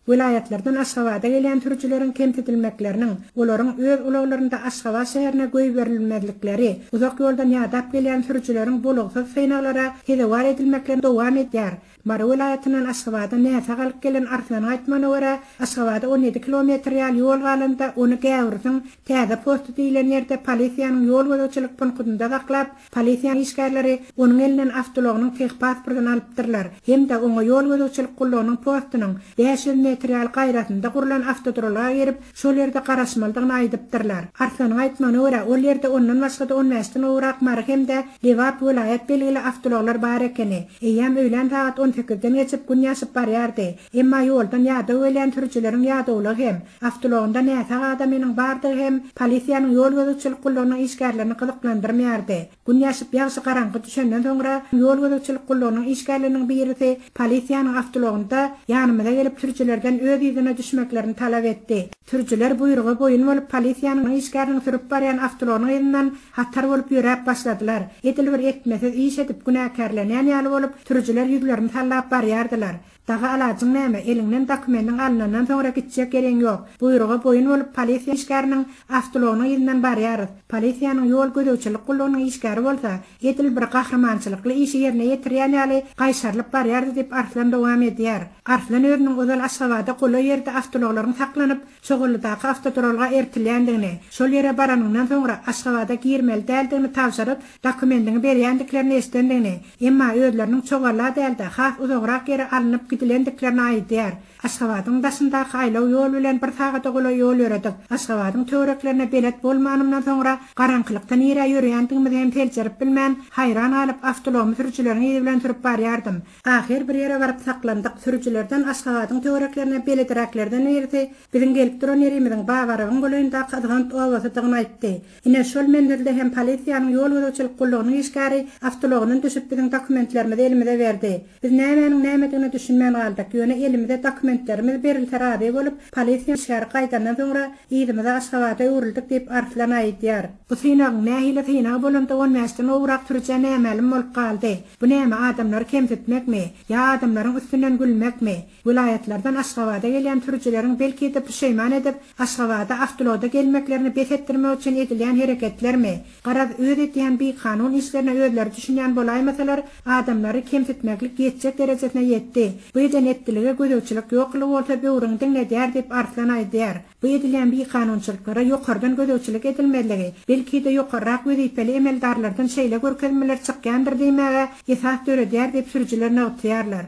Vilayetlerden Aşgabat'a gelen türkülerin kemsetilmeklerinin, olaryň öz ulaglarynda Aşgabat şäherine göý berilmezlikleri, uzak ýoldan ýadap gelen türkülerin bolugsyz feýnaglara hedewar edilmekleri dowam edýär. Mara vilayetynyň Aşgabat'a näse galyp gelen Arslan aýtmana görä, Aşgabat'a 17 kilometr ýol galanda onu Gäwrüň täze postu diýilen ýerde polisiýanyň ýol gözetçilik punktunda saklap, polisiýa işgärleri onuň elinden awtologynyň tek pasportyny alypdyrlar. Hem de oňa ýol gözetçilik gullanyň postunyň 500 metr gaýratynda gurulan awtodroga gerip, şol ýerde garaşmaldygyny aýdypdyrlar. Arslan aýtmana görä, ol ýerde ondan başga da 10 mäsden owrak mar hem de Lewap vilayet belgili awtologlar bar ekeni. Eýem öýlen saat 18-den geçip gün ýaşyp barýardy. Emma ýoldan ýada ölen türküleriň ýadawlygy hem awtologunda näse adamynyň bardygy hem polisiýanyň ýol gözetçilik gullanyň işgärlerini gyzyklandyrmaýardy. Gün ýaşyp ýaşy garangy düşenden soňra ýol gözetçilik gullanyň işgärleriniň birisi polisiýanyň awtologunda ýanymyza gelip türkülerden öz ýüzüne düşmeklerini talap etdi. Türküler buýrugy boýun bolup polisiýanyň işgärini sürüp barýan awtologyň ýerinden hattar bolup ýörep başladylar. Edil bir etmesiz iş edip günäkärlenen ýaly bolup türküler ýüzlerini tallap barýardylar. Daga alajyň näme elinden dokumentin alnandan soňra gitjek gereň ýok. Buýrugy boýun bolup polisiýa işgäriniň awtologyny ýerinden barýar. Polisiýanyň ýol gözetçilik gullanyň işgäri bolsa, edil bir gahrmançylykly işi ýerine ýetirýän ýaly gaýşarlyp barýardy diýip Arslan dowam edýär. Arslan özüniň özel Aşgabatda goly ýerde awtologlaryň saklanyp, şogullydaky awtodrolga ertilýändigini, şol ýere baranyndan soňra Aşgabatda girmeli däldigini tawşyryp, dokumentini berýändiklerini eşdendigini, emma özleriniň çogalla däldi, has uzagrak ýere alınıp gidilendiklerini aýdýar. Aşgabatyň daşyndaky aýlaw ýol bilen bir sagata goly ýol ýöredip, Aşgabatyň töwereklerine belet bolmanymdan soňra garanklykdan ýere ýörýändigimi hem pelçerip bilmän, haýran alyp awtology sürüçilerini bilen sürüp barýardym. Ahir bir ýere baryp saklandyk. Sürüçilerden Aşgabatyň töwereklerine beletraklerden ýerdi. Biziň gelip duran ýerimiziň bawarygyň golynda kazgan owasydygyny aýtdy. Ine şol mendilde hem polisiýanyň ýol gözetçilik gullanyň işgäri awtologynyň düşüp biziň dokumentlerimizi elimize berdi. Biz nämedigini düşünmän galdyk. Ýöne elimizde dokumentlerimiz berilteradi bolup, polisiýa işgäri gaýdandan soňra ýerimize Aşgabat'a ýörildik diýip Arslan aýdýar. Bu synagyň nähile synagy bolanda 10 mäsden owrak türje nämelim bolup galdy. Bu näme adamlar kemsetmekmi? Ya adamlaryň üstünden gülmekmi? Vilayetlerden Aşgabat'a gelen türjelerin belki de pişeýman edip, Aşgabat'a awtologda gelmeklerini besletdirmek üçin edilýän hereketlermi? Garaz öz etýän bir kanun işlerine özleri düşünýän bolaýmasalar, adamlary kemsetmeklik ýetjek derejesine ýetdi. Bu eden etdiligi gözetçilik ýokly bolsa böwrüňden nädär diýip Arslan aýdýar. Bu edilýän bir kanunçylyklara ýokardan gözetçilik edilmeli. Belki de ýokarrak wezipeli emeldarlardan şeýle görkezmeler çykýandyr diýmäge esas döredýär diýip sürüçilerine otýarlar.